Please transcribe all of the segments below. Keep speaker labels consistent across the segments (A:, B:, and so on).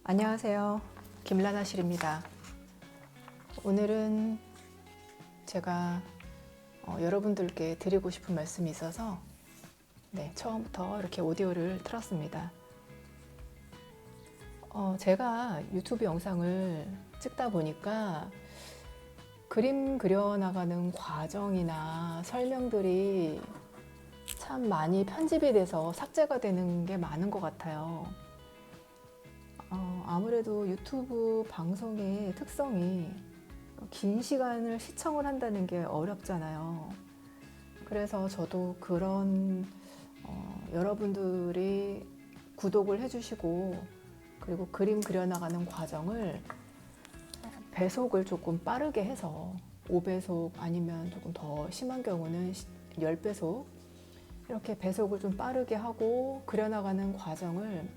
A: 안녕하세요. 김라나실입니다. 오늘은 제가 여러분들께 드리고 싶은 말씀이 있어서 처음부터 이렇게 오디오를 틀었습니다. 제가 유튜브 영상을 찍다 보니까 그림 그려나가는 과정이나 설명들이 참 많이 편집이 돼서 삭제가 되는 게 많은 것 같아요. 아무래도 유튜브 방송의 특성이 긴 시간을 시청을 한다는 게 어렵잖아요. 그래서 저도 그런 여러분들이 구독을 해주시고 그리고 그림 그려나가는 과정을 배속을 조금 빠르게 해서 5배속 아니면 조금 더 심한 경우는 10배속 이렇게 배속을 좀 빠르게 하고 그려나가는 과정을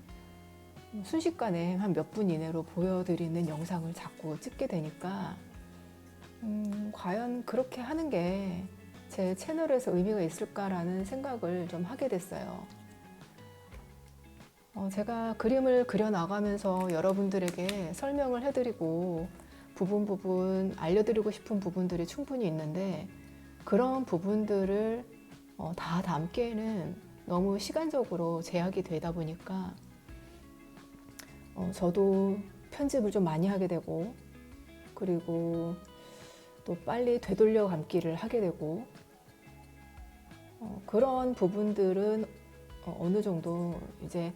A: 순식간에 한 몇 분 이내로 보여드리는 영상을 자꾸 찍게 되니까 과연 그렇게 하는 게 제 채널에서 의미가 있을까라는 생각을 좀 하게 됐어요. 제가 그림을 그려나가면서 여러분들에게 설명을 해드리고 부분 알려드리고 싶은 부분들이 충분히 있는데 그런 부분들을 다 담기에는 너무 시간적으로 제약이 되다 보니까 저도 편집을 좀 많이 하게 되고 그리고 또 빨리 되돌려 감기를 하게 되고 그런 부분들은 어느 정도 이제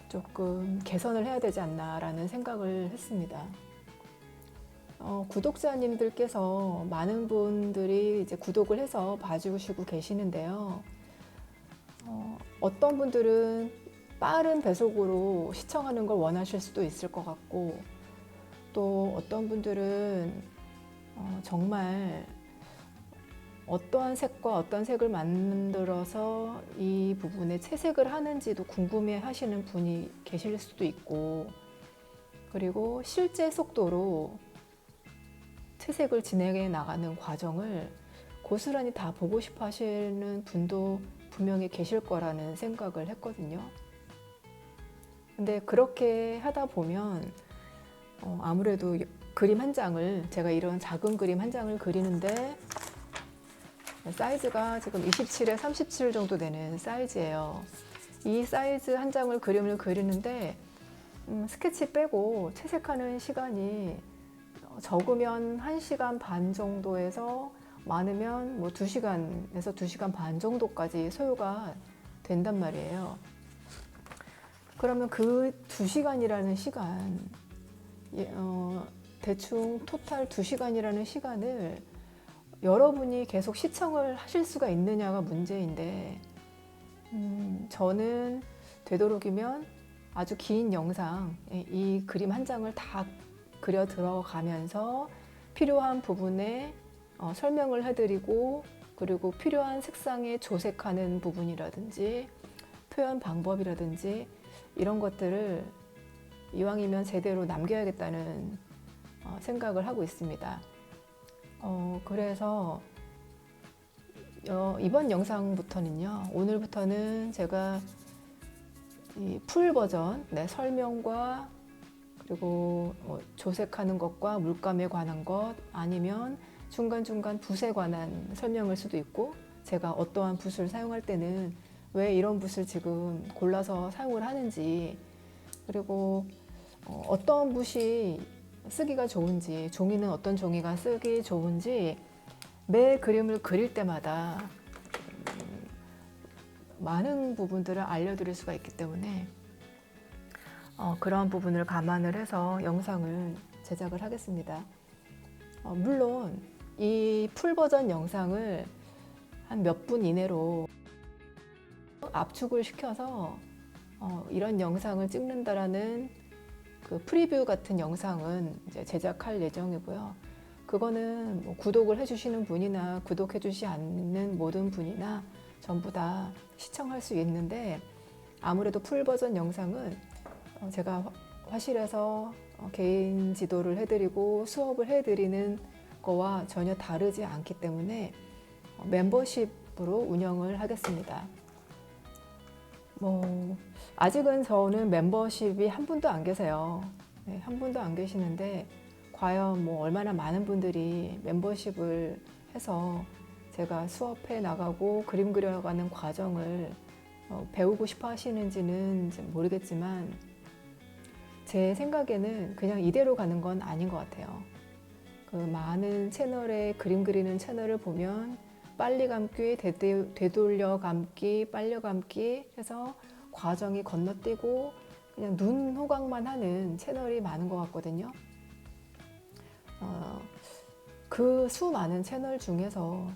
A: 조금 개선을 해야 되지 않나라는 생각을 했습니다. 구독자님들께서 많은 분들이 이제 구독을 해서 봐주시고 계시는데요. 어떤 분들은 빠른 배속으로 시청하는 걸 원하실 수도 있을 것 같고 또 어떤 분들은 정말 어떠한 색과 어떤 색을 만들어서 이 부분에 채색을 하는지도 궁금해 하시는 분이 계실 수도 있고 그리고 실제 속도로 채색을 진행해 나가는 과정을 고스란히 다 보고 싶어 하시는 분도 분명히 계실 거라는 생각을 했거든요. 근데 그렇게 하다 보면 아무래도 그림 한 장을 제가 이런 작은 그림 한 장을 그리는데 사이즈가 지금 27에 37 정도 되는 사이즈예요. 이 사이즈 한 장을 그림을 그리는데 스케치 빼고 채색하는 시간이 적으면 1시간 반 정도에서 많으면 뭐 2시간에서 2시간 반 정도까지 소요가 된단 말이에요. 그러면 그 2시간이라는 시간, 대충 토탈 2시간이라는 시간을 여러분이 계속 시청을 하실 수가 있느냐가 문제인데 저는 되도록이면 아주 긴 영상, 이 그림 한 장을 다 그려 들어가면서 필요한 부분에 설명을 해드리고 그리고 필요한 색상에 조색하는 부분이라든지 표현 방법이라든지 이런 것들을 이왕이면 제대로 남겨야겠다는 생각을 하고 있습니다. 그래서 이번 영상부터는요, 오늘부터는 제가 이 풀 버전, 설명과 그리고 조색하는 것과 물감에 관한 것 아니면 중간중간 붓에 관한 설명일 수도 있고 제가 어떠한 붓을 사용할 때는 왜 이런 붓을 지금 골라서 사용을 하는지 그리고 어떤 붓이 쓰기가 좋은지 종이는 어떤 종이가 쓰기 좋은지 매 그림을 그릴 때마다 많은 부분들을 알려드릴 수가 있기 때문에 그런 부분을 감안을 해서 영상을 제작을 하겠습니다. 물론 이 풀 버전 영상을 한 몇 분 이내로 압축을 시켜서 이런 영상을 찍는다라는 그 프리뷰 같은 영상은 이제 제작할 예정이고요. 그거는 뭐 구독을 해주시는 분이나 구독해주지 않는 모든 분이나 전부 다 시청할 수 있는데 아무래도 풀 버전 영상은 제가 화실에서 개인 지도를 해드리고 수업을 해드리는 거와 전혀 다르지 않기 때문에 멤버십으로 운영을 하겠습니다. 아직은 저는 멤버십이 한 분도 안 계세요. 네, 한 분도 안 계시는데 과연 얼마나 많은 분들이 멤버십을 해서 제가 수업해 나가고 그림 그려가는 과정을 배우고 싶어 하시는지는 모르겠지만 제 생각에는 그냥 이대로 가는 건 아닌 것 같아요. 그 많은 채널에 그림 그리는 채널을 보면 빨리 감기, 되돌려 감기, 빨려 감기 해서 과정이 건너뛰고 그냥 눈 호강만 하는 채널이 많은 것 같거든요. 그 수많은 채널 중에서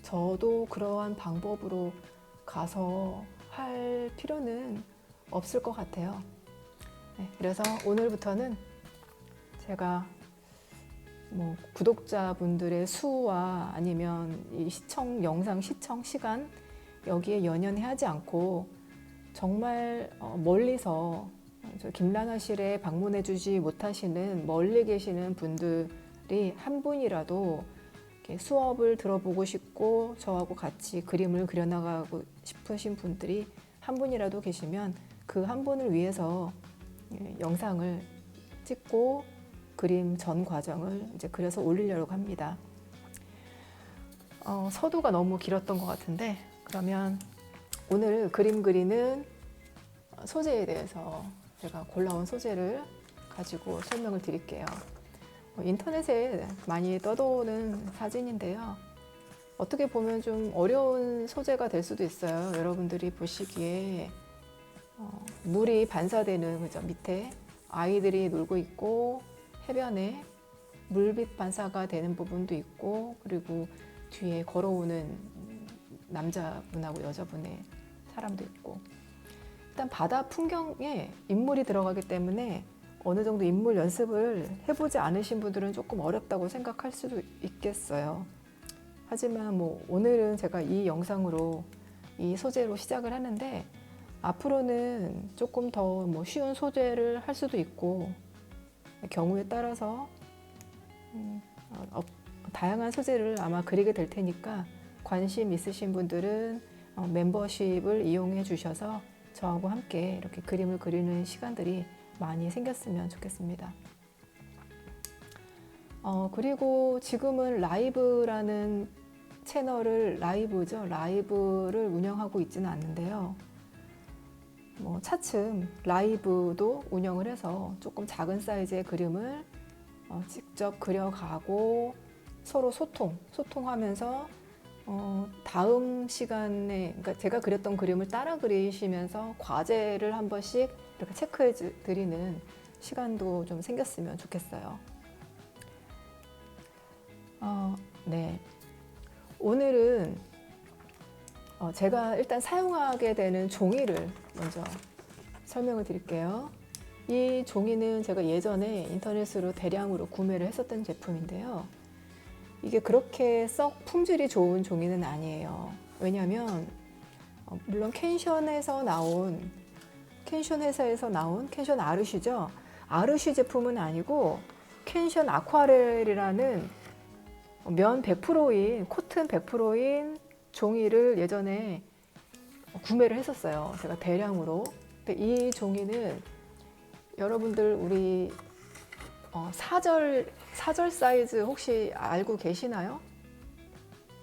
A: 저도 그러한 방법으로 가서 할 필요는 없을 것 같아요. 네, 그래서 오늘부터는 제가 구독자분들의 수와 아니면 이 영상 시청 시간 여기에 연연하지 않고 정말 멀리서 김라나실에 방문해 주지 못하시는 멀리 계시는 분들이 한 분이라도 수업을 들어보고 싶고 저하고 같이 그림을 그려나가고 싶으신 분들이 한 분이라도 계시면 그 한 분을 위해서 영상을 찍고 그림 전 과정을 이제 그려서 올리려고 합니다. 서두가 너무 길었던 것 같은데 그러면 오늘 그림 그리는 소재에 대해서 제가 골라온 소재를 가지고 설명을 드릴게요. 인터넷에 많이 떠도는 사진인데요. 어떻게 보면 좀 어려운 소재가 될 수도 있어요. 여러분들이 보시기에 물이 반사되는 그죠? 밑에 아이들이 놀고 있고 해변에 물빛 반사가 되는 부분도 있고 그리고 뒤에 걸어오는 남자분하고 여자분의 사람도 있고 일단 바다 풍경에 인물이 들어가기 때문에 어느 정도 인물 연습을 해보지 않으신 분들은 조금 어렵다고 생각할 수도 있겠어요. 하지만 오늘은 제가 이 영상으로 이 소재로 시작을 하는데 앞으로는 조금 더 쉬운 소재를 할 수도 있고 경우에 따라서 다양한 소재를 아마 그리게 될 테니까 관심 있으신 분들은 멤버십을 이용해 주셔서 저하고 함께 이렇게 그림을 그리는 시간들이 많이 생겼으면 좋겠습니다. 그리고 지금은 라이브라는 채널을 라이브를 운영하고 있지는 않는데요. 차츰 라이브도 운영을 해서 조금 작은 사이즈의 그림을 직접 그려가고 서로 소통하면서 다음 시간에 그러니까 제가 그렸던 그림을 따라 그리시면서 과제를 한 번씩 이렇게 체크해 드리는 시간도 좀 생겼으면 좋겠어요. 네. 오늘은 제가 일단 사용하게 되는 종이를 먼저 설명을 드릴게요. 이 종이는 제가 예전에 인터넷으로 대량으로 구매를 했었던 제품인데요. 이게 그렇게 썩 품질이 좋은 종이는 아니에요. 왜냐하면 물론 캔션 회사에서 나온 캔션 아르쉬죠. 아르쉬 제품은 아니고 캔션 아쿠아렐이라는 면 100%인 코튼 100%인 종이를 예전에 구매를 했었어요. 제가 대량으로. 근데 이 종이는 여러분들 우리 사절 사이즈 혹시 알고 계시나요?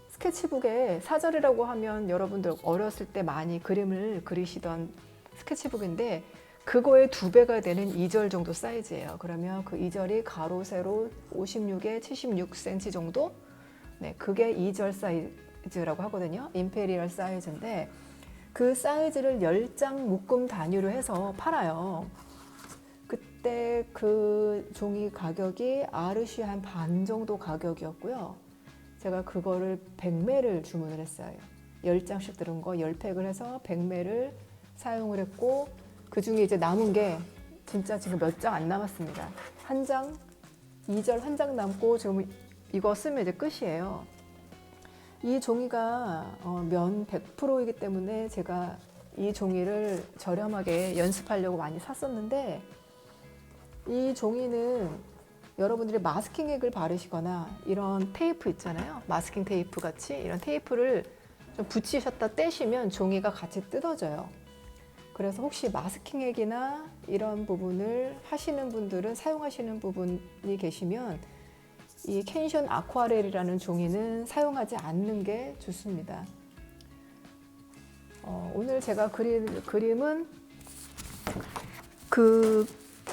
A: 스케치북에 사절이라고 하면 여러분들 어렸을 때 많이 그림을 그리시던 스케치북인데 그거의 2배가 되는 2절 정도 사이즈예요. 그러면 그 2절이 가로 세로 56에 76cm 정도? 네, 그게 2절 사이즈라고 하거든요. 임페리얼 사이즈인데 그 사이즈를 10장 묶음 단위로 해서 팔아요. 그때 그 종이 가격이 아르쉬 한 반 정도 가격이었고요. 제가 그거를 100매를 주문을 했어요. 10장씩 들은 거 10팩을 해서 100매를 사용을 했고 그 중에 이제 남은 게 진짜 지금 몇 장 안 남았습니다. 한 장, 2절 한 장 남고 지금 이거 쓰면 이제 끝이에요. 이 종이가 면 100%이기 때문에 제가 이 종이를 저렴하게 연습하려고 많이 샀었는데 이 종이는 여러분들이 마스킹 액을 바르시거나 이런 테이프 있잖아요. 마스킹 테이프 같이 이런 테이프를 좀 붙이셨다 떼시면 종이가 같이 뜯어져요. 그래서 혹시 마스킹 액이나 이런 부분을 하시는 분들은 사용하시는 부분이 계시면 이 캔션 아쿠아렐이라는 종이는 사용하지 않는 게 좋습니다. 오늘 제가 그린 그림은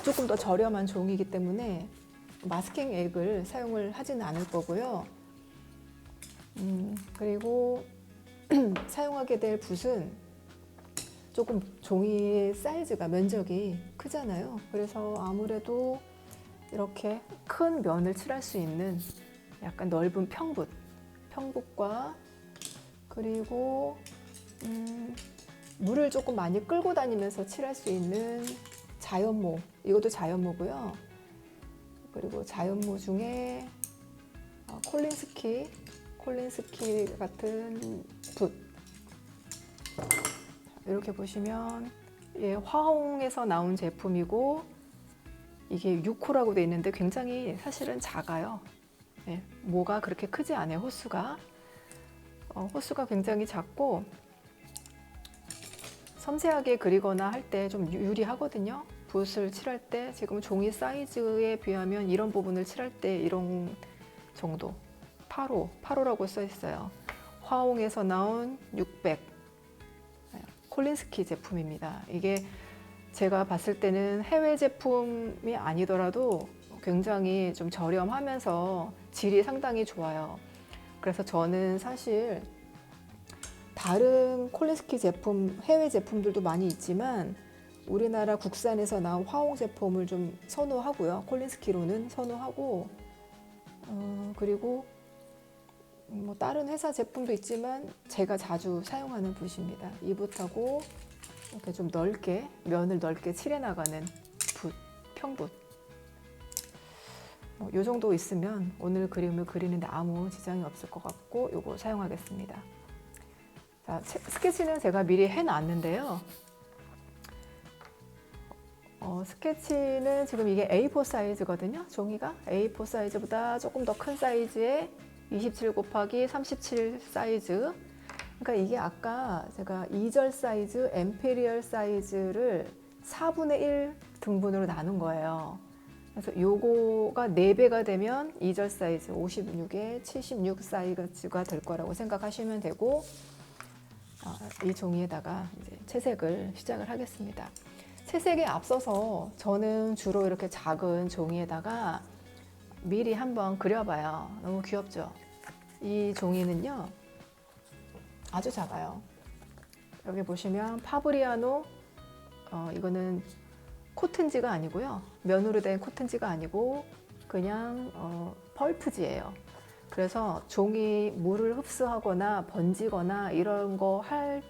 A: 조금 더 저렴한 종이기 때문에 마스킹 액을 사용을 하지는 않을 거고요. 그리고 사용하게 될 붓은 조금 종이 사이즈가 면적이 크잖아요. 그래서 아무래도 이렇게 큰 면을 칠할 수 있는 약간 넓은 평붓과 그리고 물을 조금 많이 끌고 다니면서 칠할 수 있는 자연모, 이것도 자연모고요. 그리고 자연모 중에 콜린스키 같은 붓, 이렇게 보시면 화홍에서 나온 제품이고 이게 6호라고 되어 있는데 굉장히 사실은 작아요. 모가 그렇게 크지 않아요. 호수가 굉장히 작고 섬세하게 그리거나 할 때 좀 유리하거든요. 붓을 칠할 때 지금 종이 사이즈에 비하면 이런 부분을 칠할 때 이런 정도 8호라고 써 있어요. 화홍에서 나온 600 콜린스키 제품입니다. 이게 제가 봤을 때는 해외 제품이 아니더라도 굉장히 좀 저렴하면서 질이 상당히 좋아요. 그래서 저는 사실 다른 콜린스키 제품, 해외 제품들도 많이 있지만 우리나라 국산에서 나온 화홍 제품을 좀 선호하고요. 콜린스키로는 선호하고 그리고 뭐 다른 회사 제품도 있지만 제가 자주 사용하는 붓입니다. 이 붓하고 이렇게 좀 넓게 면을 넓게 칠해 나가는 붓, 평붓. 이 정도 있으면 오늘 그림을 그리는데 아무 지장이 없을 것 같고 이거 사용하겠습니다. 자, 스케치는 제가 미리 해놨는데요. 스케치는 지금 이게 A4 사이즈거든요. 종이가 A4 사이즈보다 조금 더 큰 사이즈의 27 곱하기 37 사이즈. 그러니까 이게 아까 제가 2절 사이즈, 엠페리얼 사이즈를 4분의 1 등분으로 나눈 거예요. 그래서 요거가 4배가 되면 2절 사이즈 56에 76 사이즈가 될 거라고 생각하시면 되고 이 종이에다가 이제 채색을 시작을 하겠습니다. 채색에 앞서서 저는 주로 이렇게 작은 종이에다가 미리 한번 그려봐요. 너무 귀엽죠? 이 종이는요 아주 작아요. 여기 보시면 파브리아노, 이거는 코튼지가 아니고요, 면으로 된 코튼지가 아니고 그냥 펄프지예요. 그래서 종이 물을 흡수하거나 번지거나 이런 거 할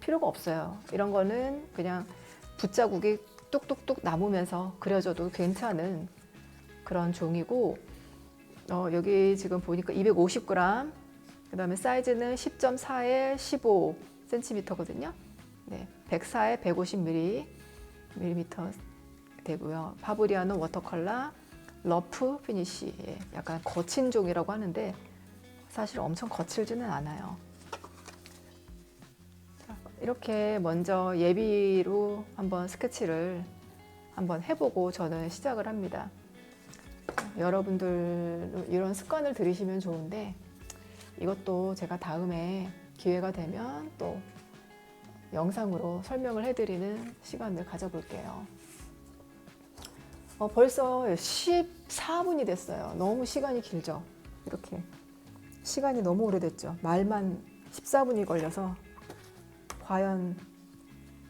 A: 필요가 없어요. 이런 거는 그냥 붓자국이 뚝뚝뚝 남으면서 그려줘도 괜찮은 그런 종이고, 여기 지금 보니까 250g, 그 다음에 사이즈는 10.4에 15cm거든요. 네, 104에 150mm 되고요. 파브리아노 워터컬러 러프 피니쉬, 약간 거친 종이라고 하는데 사실 엄청 거칠지는 않아요. 자, 이렇게 먼저 예비로 한번 스케치를 한번 해보고 저는 시작을 합니다. 여러분들 이런 습관을 들이시면 좋은데 이것도 제가 다음에 기회가 되면 또 영상으로 설명을 해드리는 시간을 가져볼게요. 벌써 14분이 됐어요. 너무 시간이 길죠? 이렇게 시간이 너무 오래됐죠? 말만 14분이 걸려서 과연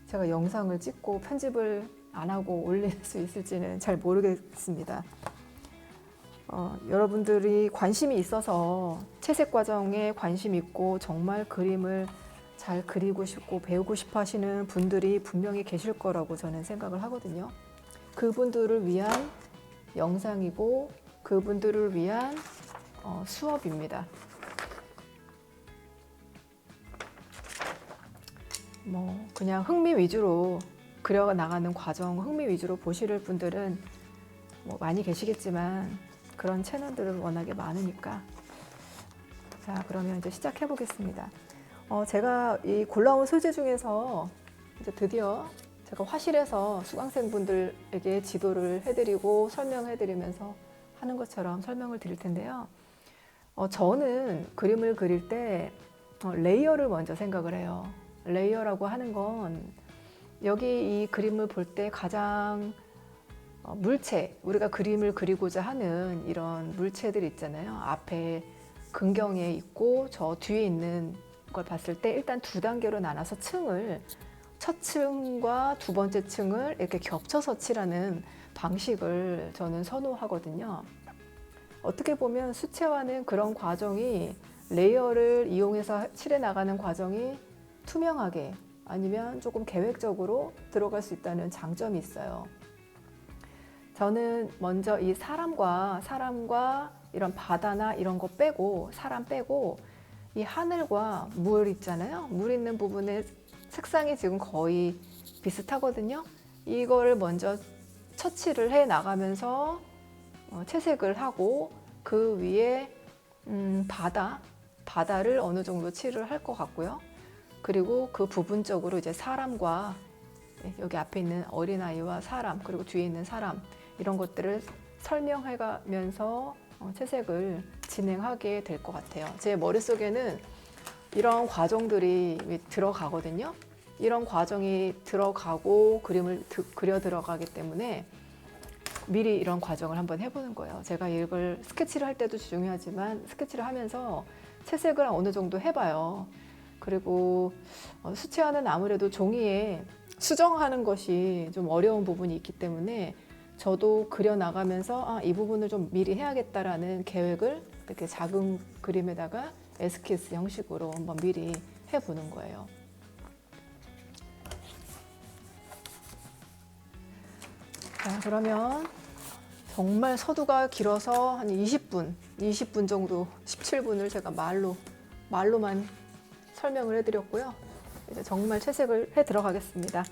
A: 제가 영상을 찍고 편집을 안 하고 올릴 수 있을지는 잘 모르겠습니다. 여러분들이 관심이 있어서 채색 과정에 관심 있고 정말 그림을 잘 그리고 싶고 배우고 싶어 하시는 분들이 분명히 계실 거라고 저는 생각을 하거든요. 그분들을 위한 영상이고 그분들을 위한 수업입니다. 뭐 그냥 흥미 위주로 그려 나가는 과정, 흥미 위주로 보실 분들은 뭐 많이 계시겠지만 그런 채널들은 워낙에 많으니까. 자, 그러면 이제 시작해 보겠습니다. 제가 이 골라온 소재 중에서 이제 드디어 제가 화실에서 수강생분들에게 지도를 해드리고 설명해드리면서 하는 것처럼 설명을 드릴 텐데요. 저는 그림을 그릴 때 레이어를 먼저 생각을 해요. 레이어라고 하는 건 여기 이 그림을 볼 때 가장 물체, 우리가 그림을 그리고자 하는 이런 물체들 있잖아요. 앞에 근경에 있고 저 뒤에 있는 걸 봤을 때 일단 두 단계로 나눠서 층을 첫 층과 두 번째 층을 이렇게 겹쳐서 칠하는 방식을 저는 선호하거든요. 어떻게 보면 수채화는 그런 과정이 레이어를 이용해서 칠해 나가는 과정이 투명하게 아니면 조금 계획적으로 들어갈 수 있다는 장점이 있어요. 저는 먼저 이 사람과 이런 바다나 이런 거 빼고 사람 빼고 이 하늘과 물 있잖아요. 물 있는 부분에 색상이 지금 거의 비슷하거든요. 이거를 먼저 처치를 해 나가면서 채색을 하고 그 위에 바다를 어느 정도 칠을 할 것 같고요. 그리고 그 부분적으로 이제 사람과 여기 앞에 있는 어린아이와 사람 그리고 뒤에 있는 사람 이런 것들을 설명해 가면서 채색을 진행하게 될 것 같아요. 제 머릿속에는 이런 과정들이 들어가거든요. 이런 과정이 들어가고 그림을 그려 들어가기 때문에 미리 이런 과정을 한번 해보는 거예요. 제가 이걸 스케치를 할 때도 중요하지만 스케치를 하면서 채색을 어느 정도 해봐요. 그리고 수채화는 아무래도 종이에 수정하는 것이 좀 어려운 부분이 있기 때문에 저도 그려나가면서 이 부분을 좀 미리 해야겠다라는 계획을 이렇게 작은 그림에다가 에스키스 형식으로 한번 미리 해보는 거예요. 자, 그러면 정말 서두가 길어서 한 20분 정도, 17분을 제가 말로만 설명을 해드렸고요. 이제 정말 채색을 해 들어가겠습니다.